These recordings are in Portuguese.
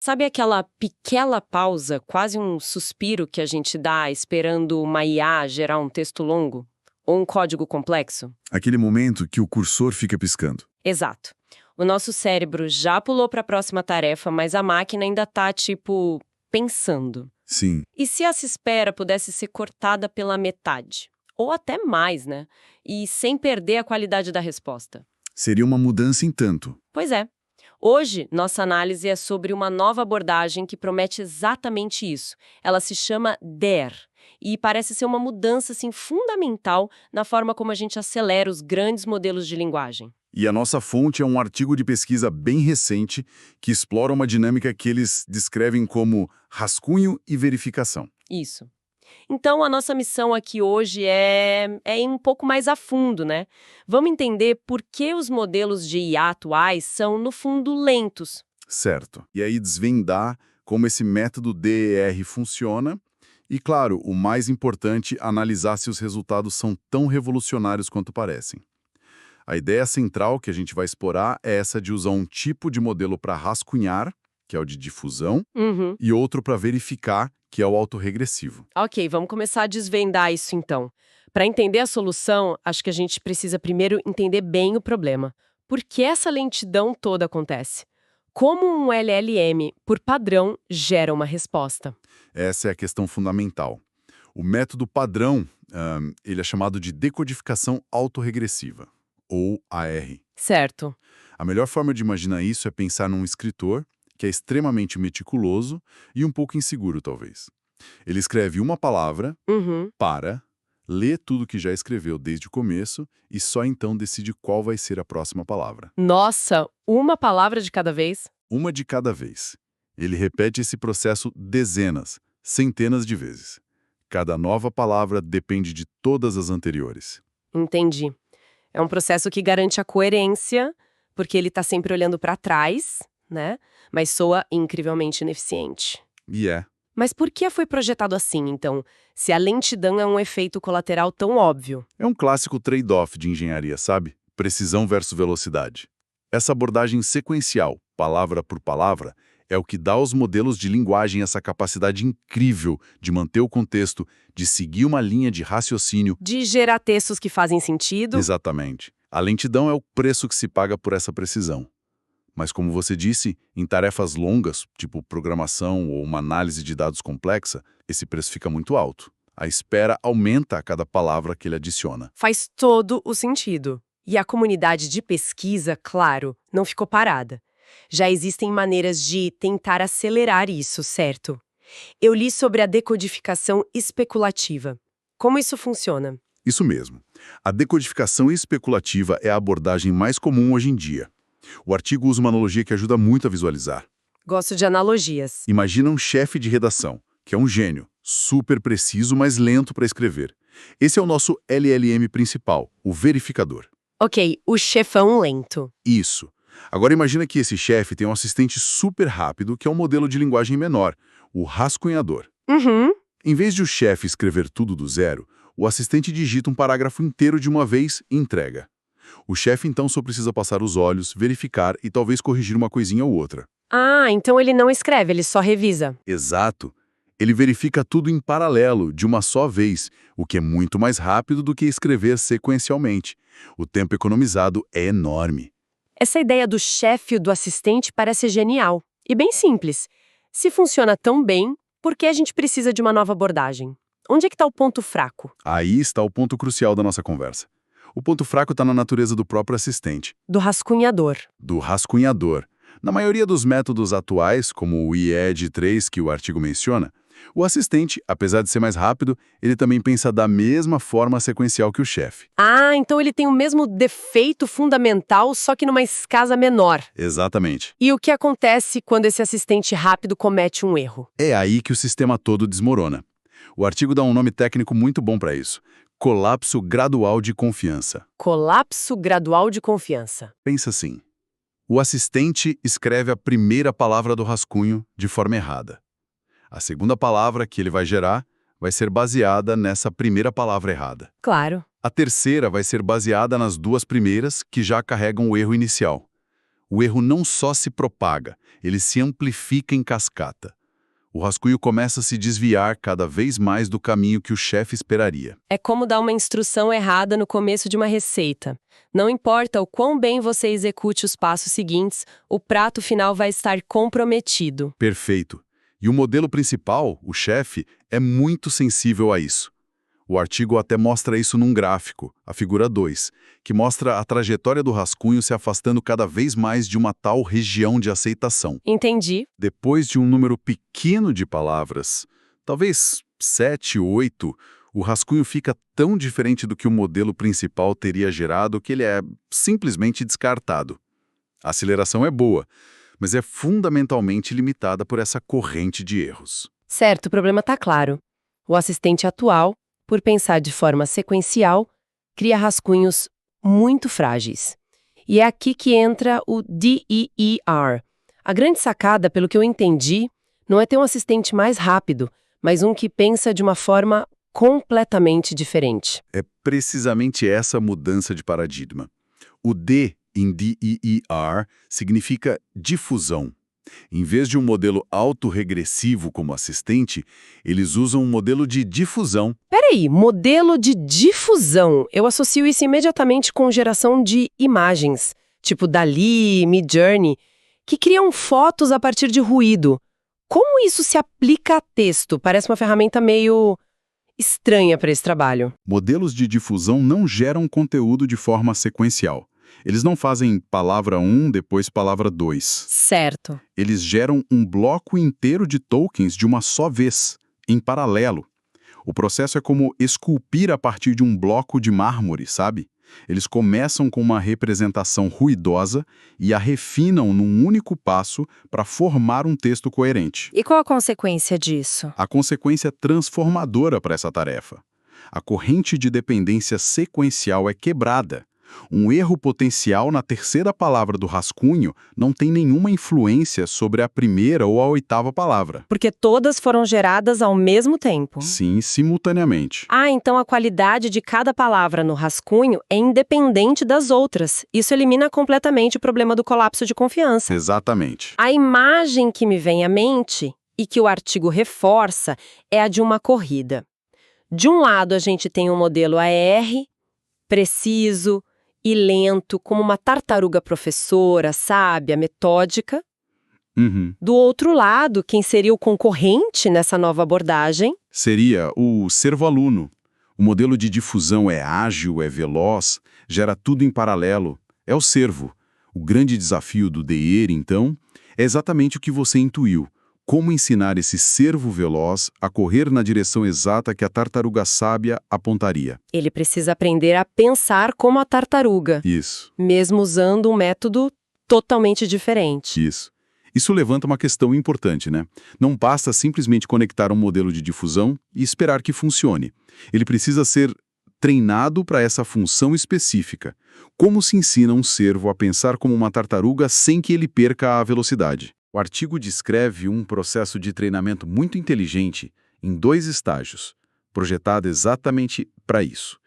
Sabe aquela pequena pausa, quase um suspiro que a gente dá esperando uma IA gerar um texto longo? Ou um código complexo? Aquele momento que o cursor fica piscando. Exato. O nosso cérebro já pulou para a próxima tarefa, mas a máquina ainda tá, tipo, pensando. Sim, E se essa espera pudesse ser cortada pela metade? Ou até mais, né? E sem perder a qualidade da resposta? seria uma mudança em tanto. Pois é. Hoje, nossa análise é sobre uma nova abordagem que promete exatamente isso. Ela se chama DER e parece ser uma mudança assim, fundamental na forma como a gente acelera os grandes modelos de linguagem. E a nossa fonte é um artigo de pesquisa bem recente que explora uma dinâmica que eles descrevem como rascunho e verificação. Isso. Então, a nossa missão aqui hoje é ir um pouco mais a fundo, né? Vamos entender por que os modelos de IA atuais são, no fundo, lentos. Certo. E aí desvendar como esse método DER funciona e, claro, o mais importante, analisar se os resultados são tão revolucionários quanto parecem. A ideia central que a gente vai explorar é essa de usar um tipo de modelo para rascunhar, que é o de difusão, Uhum. e outro para verificar, que é o autorregressivo. Ok, vamos começar a desvendar isso então. Para entender a solução, acho que a gente precisa primeiro entender bem o problema. Por que essa lentidão toda acontece? Como um LLM, por padrão, gera uma resposta? Essa é a questão fundamental. O método padrão, ele é chamado de decodificação autorregressiva, ou AR. Certo. A melhor forma de imaginar isso é pensar num escritor que é extremamente meticuloso e um pouco inseguro, talvez. Ele escreve uma palavra, Uhum. lê tudo que já escreveu desde o começo e só então decide qual vai ser a próxima palavra. Nossa, uma palavra de cada vez? Uma de cada vez. Ele repete esse processo dezenas, centenas de vezes. Cada nova palavra depende de todas as anteriores. Entendi. É um processo que garante a coerência, porque ele está sempre olhando para trás, né? Mas soa incrivelmente ineficiente. E é. Mas por que foi projetado assim, então, se a lentidão é um efeito colateral tão óbvio? É um clássico trade-off de engenharia, sabe? Precisão versus velocidade. Essa abordagem sequencial, palavra por palavra, é o que dá aos modelos de linguagem essa capacidade incrível de manter o contexto, de seguir uma linha de raciocínio. De gerar textos que fazem sentido? Exatamente. A lentidão é o preço que se paga por essa precisão. Mas como você disse, em tarefas longas, tipo programação ou uma análise de dados complexa, esse preço fica muito alto. A espera aumenta a cada palavra que ele adiciona. Faz todo o sentido. E a comunidade de pesquisa, claro, não ficou parada. Já existem maneiras de tentar acelerar isso, certo? Eu li sobre a decodificação especulativa. Como isso funciona? Isso mesmo. A decodificação especulativa é a abordagem mais comum hoje em dia. O artigo usa uma analogia que ajuda muito a visualizar. Gosto de analogias. Imagina um chefe de redação, que é um gênio, super preciso, mas lento para escrever. Esse é o nosso LLM principal, o verificador. Ok, o chefão lento. Isso. Agora imagina que esse chefe tem um assistente super rápido, que é um modelo de linguagem menor, o rascunhador. Uhum. Em vez de o chefe escrever tudo do zero, o assistente digita um parágrafo inteiro de uma vez e entrega. O chefe então só precisa passar os olhos, verificar e talvez corrigir uma coisinha ou outra. Ah, então ele não escreve, ele só revisa. Exato. Ele verifica tudo em paralelo, de uma só vez, o que é muito mais rápido do que escrever sequencialmente. O tempo economizado é enorme. Essa ideia do chefe e do assistente parece genial. E bem simples. Se funciona tão bem, por que a gente precisa de uma nova abordagem? Onde é que está o ponto fraco? Aí está o ponto crucial da nossa conversa. O ponto fraco está na natureza do próprio assistente, Do rascunhador. do rascunhador. Na maioria dos métodos atuais, como o IED3 que o artigo menciona, o assistente, apesar de ser mais rápido, ele também pensa da mesma forma sequencial que o chefe. Ah, então ele tem o mesmo defeito fundamental, só que numa escala menor. Exatamente. E o que acontece quando esse assistente rápido comete um erro? É aí que o sistema todo desmorona. O artigo dá um nome técnico muito bom para isso. Colapso gradual de confiança. Colapso gradual de confiança. Pensa assim. O assistente escreve a primeira palavra do rascunho de forma errada. A segunda palavra que ele vai gerar vai ser baseada nessa primeira palavra errada. Claro. A terceira vai ser baseada nas duas primeiras, que já carregam o erro inicial. O erro não só se propaga, ele se amplifica em cascata. O rascunho começa a se desviar cada vez mais do caminho que o chefe esperaria. É como dar uma instrução errada no começo de uma receita. Não importa o quão bem você execute os passos seguintes, o prato final vai estar comprometido. Perfeito. E o modelo principal, o chefe, é muito sensível a isso. O artigo até mostra isso num gráfico, a figura 2, que mostra a trajetória do rascunho se afastando cada vez mais de uma tal região de aceitação. Entendi. Depois de um número pequeno de palavras, talvez 7, 8, o rascunho fica tão diferente do que o modelo principal teria gerado que ele é simplesmente descartado. A aceleração é boa, mas é fundamentalmente limitada por essa corrente de erros. Certo, o problema está claro. O assistente atual, por pensar de forma sequencial, cria rascunhos muito frágeis. E é aqui que entra o DEER. A grande sacada, pelo que eu entendi, não é ter um assistente mais rápido, mas um que pensa de uma forma completamente diferente. É precisamente essa mudança de paradigma. O D em DEER significa difusão. Em vez de um modelo autorregressivo como assistente, eles usam um modelo de difusão. Peraí, modelo de difusão. Eu associo isso imediatamente com geração de imagens, tipo DALL-E, Midjourney, que criam fotos a partir de ruído. Como isso se aplica a texto? Parece uma ferramenta meio estranha para esse trabalho. Modelos de difusão não geram conteúdo de forma sequencial. Eles não fazem palavra 1, depois palavra 2. Certo. Eles geram um bloco inteiro de tokens de uma só vez, em paralelo. O processo é como esculpir a partir de um bloco de mármore, sabe? Eles começam com uma representação ruidosa e a refinam num único passo para formar um texto coerente. E qual a consequência disso? A consequência transformadora para essa tarefa. A corrente de dependência sequencial é quebrada. Um erro potencial na terceira palavra do rascunho não tem nenhuma influência sobre a primeira ou a oitava palavra. Porque todas foram geradas ao mesmo tempo. Sim, simultaneamente. Ah, então a qualidade de cada palavra no rascunho é independente das outras. Isso elimina completamente o problema do colapso de confiança. Exatamente. A imagem que me vem à mente, e que o artigo reforça, é a de uma corrida. De um lado, a gente tem um modelo AR, preciso e lento, como uma tartaruga professora, sábia, metódica. Do outro lado, quem seria o concorrente nessa nova abordagem? Seria o servo-aluno. O modelo de difusão é ágil, é veloz, gera tudo em paralelo. É o servo. O grande desafio do DEER, então, é exatamente o que você intuiu. Como ensinar esse servo veloz a correr na direção exata que a tartaruga sábia apontaria. Ele precisa aprender a pensar como a tartaruga. Isso. Mesmo usando um método totalmente diferente. Isso. Isso levanta uma questão importante, né? Não basta simplesmente conectar um modelo de difusão e esperar que funcione. Ele precisa ser treinado para essa função específica. Como se ensina um servo a pensar como uma tartaruga sem que ele perca a velocidade? O artigo descreve um processo de treinamento muito inteligente em 2 estágios, projetado exatamente para isso.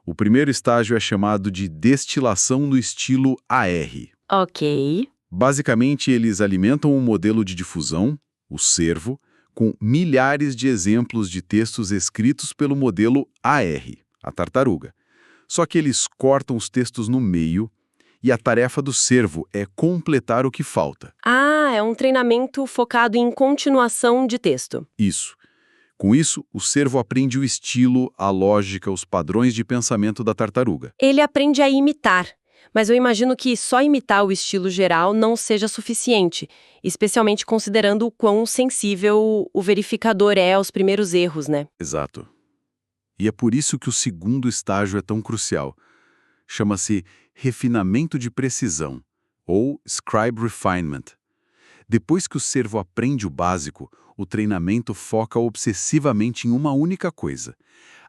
O primeiro estágio é chamado de destilação no estilo AR. Ok. Basicamente, eles alimentam um modelo de difusão, o servo, com milhares de exemplos de textos escritos pelo modelo AR, a tartaruga. Só que eles cortam os textos no meio e a tarefa do servo é completar o que falta. Ah, é um treinamento focado em continuação de texto. Isso. Com isso, o servo aprende o estilo, a lógica, os padrões de pensamento da tartaruga. Ele aprende a imitar, mas eu imagino que só imitar o estilo geral não seja suficiente, especialmente considerando o quão sensível o verificador é aos primeiros erros, né? Exato. E é por isso que o segundo estágio é tão crucial. Chama-se refinamento de precisão, ou scribe refinement. Depois que o servo aprende o básico, o treinamento foca obsessivamente em uma única coisa: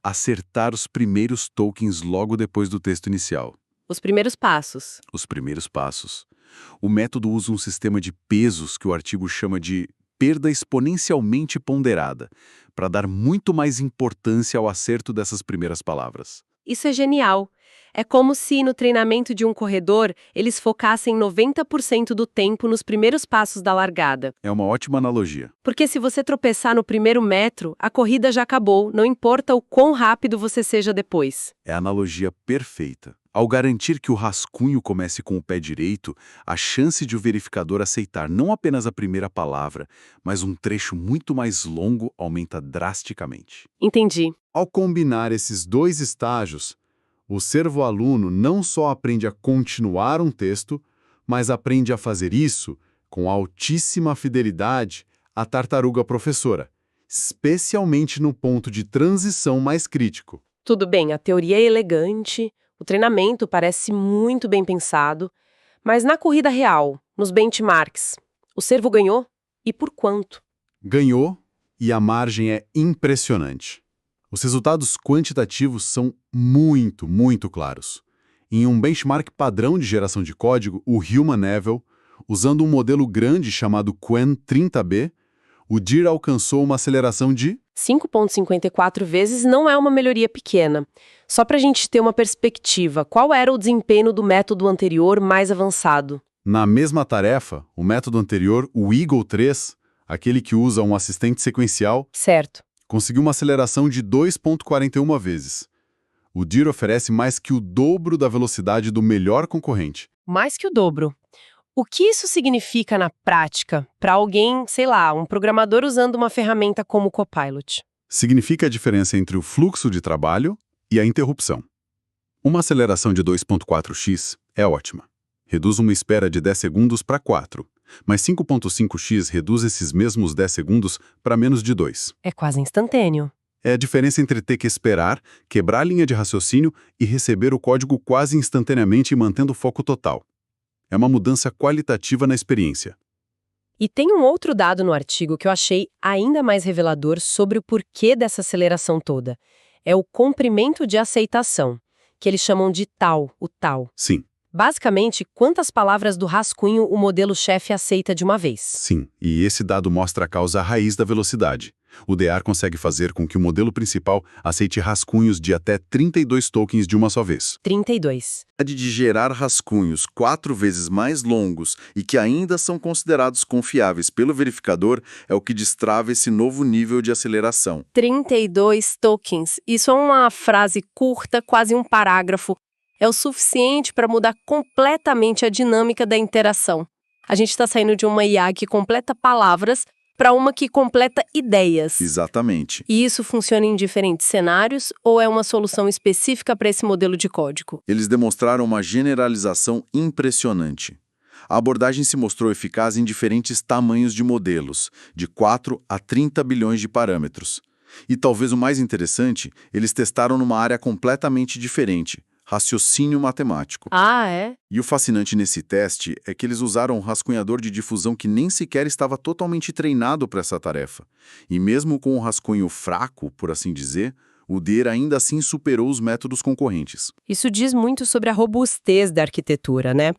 acertar os primeiros tokens logo depois do texto inicial. Os primeiros passos. Os primeiros passos. O método usa um sistema de pesos que o artigo chama de perda exponencialmente ponderada, para dar muito mais importância ao acerto dessas primeiras palavras. Isso é genial. É como se no treinamento de um corredor eles focassem 90% do tempo nos primeiros passos da largada. É uma ótima analogia. Porque se você tropeçar no primeiro metro, a corrida já acabou, não importa o quão rápido você seja depois. É a analogia perfeita. Ao garantir que o rascunho comece com o pé direito, a chance de o verificador aceitar não apenas a primeira palavra, mas um trecho muito mais longo aumenta drasticamente. Entendi. Ao combinar esses dois estágios, o servo-aluno não só aprende a continuar um texto, mas aprende a fazer isso com altíssima fidelidade à tartaruga professora, especialmente no ponto de transição mais crítico. Tudo bem, a teoria é elegante, o treinamento parece muito bem pensado, mas na corrida real, nos benchmarks, o servo ganhou? E por quanto? Ganhou e a margem é impressionante. Os resultados quantitativos são muito claros. Em um benchmark padrão de geração de código, o Human Level, usando um modelo grande chamado Qwen 30B, o DIR alcançou uma aceleração de 5,54 vezes não é uma melhoria pequena. Só para a gente ter uma perspectiva, qual era o desempenho do método anterior mais avançado? Na mesma tarefa, o método anterior, o Eagle 3, aquele que usa um assistente sequencial, Certo. conseguiu uma aceleração de 2,41 vezes. O DIR oferece mais que o dobro da velocidade do melhor concorrente. Mais que o dobro. O que isso significa na prática para alguém, sei lá, um programador usando uma ferramenta como o Copilot? Significa a diferença entre o fluxo de trabalho e a interrupção. Uma aceleração de 2,4x é ótima. Reduz uma espera de 10 segundos para 4, mas 5,5x reduz esses mesmos 10 segundos para menos de 2. É quase instantâneo. É a diferença entre ter que esperar, quebrar a linha de raciocínio e receber o código quase instantaneamente mantendo o foco total. É uma mudança qualitativa na experiência. E tem um outro dado no artigo que eu achei ainda mais revelador sobre o porquê dessa aceleração toda. É o comprimento de aceitação, que eles chamam de TAU, o TAU. Sim, Basicamente, quantas palavras do rascunho o modelo-chefe aceita de uma vez. sim. E esse dado mostra a causa raiz da velocidade. O DR consegue fazer com que o modelo principal aceite rascunhos de até 32 tokens de uma só vez. 32. De gerar rascunhos 4 vezes mais longos e que ainda são considerados confiáveis pelo verificador é o que destrava esse novo nível de aceleração. 32 tokens. Isso é uma frase curta, quase um parágrafo. É o suficiente para mudar completamente a dinâmica da interação. A gente está saindo de uma IA que completa palavras para uma que completa ideias. Exatamente. E isso funciona em diferentes cenários ou é uma solução específica para esse modelo de código? Eles demonstraram uma generalização impressionante. A abordagem se mostrou eficaz em diferentes tamanhos de modelos, de 4 a 30 bilhões de parâmetros. E talvez o mais interessante, eles testaram numa área completamente diferente, raciocínio matemático. Ah, é? E o fascinante nesse teste é que eles usaram um rascunhador de difusão que nem sequer estava totalmente treinado para essa tarefa. E mesmo com um rascunho fraco, por assim dizer, o DIR ainda assim superou os métodos concorrentes. Isso diz muito sobre a robustez da arquitetura, né?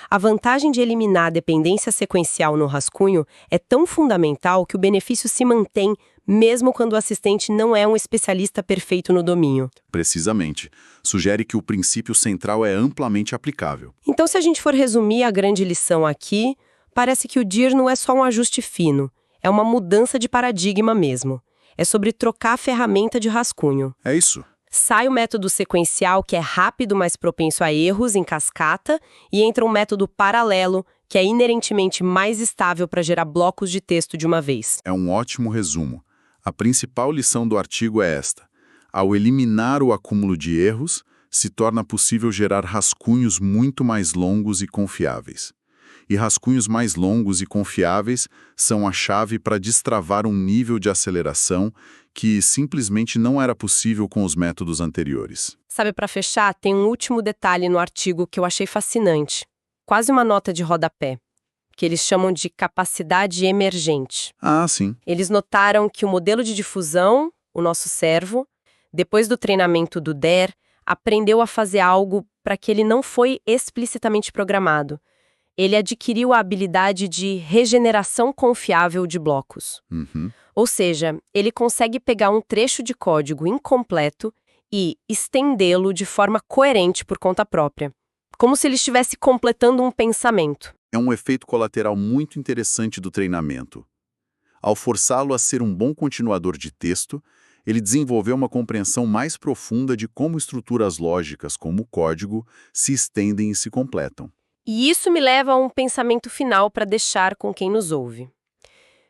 A vantagem de eliminar a dependência sequencial no rascunho é tão fundamental que o benefício se mantém mesmo quando o assistente não é um especialista perfeito no domínio. Precisamente. Sugere que o princípio central é amplamente aplicável. Então, se a gente for resumir a grande lição aqui, parece que o DIR não é só um ajuste fino, é uma mudança de paradigma mesmo. É sobre trocar a ferramenta de rascunho. É isso. Sai o método sequencial, que é rápido, mas propenso a erros em cascata, e entra um método paralelo, que é inerentemente mais estável para gerar blocos de texto de uma vez. É um ótimo resumo. A principal lição do artigo é esta. Ao eliminar o acúmulo de erros, se torna possível gerar rascunhos muito mais longos e confiáveis. E rascunhos mais longos e confiáveis são a chave para destravar um nível de aceleração que simplesmente não era possível com os métodos anteriores. Sabe, para fechar, tem um último detalhe no artigo que eu achei fascinante. Quase uma nota de rodapé, que eles chamam de capacidade emergente. Ah, sim. Eles notaram que o modelo de difusão, o nosso servo, depois do treinamento do DER, aprendeu a fazer algo para que ele não foi explicitamente programado. Ele adquiriu a habilidade de regeneração confiável de blocos. Uhum. Ou seja, ele consegue pegar um trecho de código incompleto e estendê-lo de forma coerente por conta própria, como se ele estivesse completando um pensamento. É um efeito colateral muito interessante do treinamento. Ao forçá-lo a ser um bom continuador de texto, ele desenvolveu uma compreensão mais profunda de como estruturas lógicas, como o código, se estendem e se completam. E isso me leva a um pensamento final para deixar com quem nos ouve.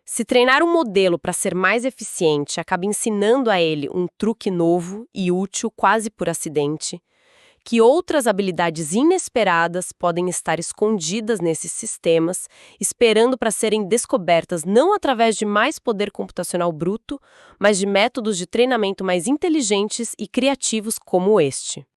Se treinar um modelo para ser mais eficiente acaba ensinando a ele um truque novo e útil quase por acidente, que outras habilidades inesperadas podem estar escondidas nesses sistemas, esperando para serem descobertas não através de mais poder computacional bruto, mas de métodos de treinamento mais inteligentes e criativos como este.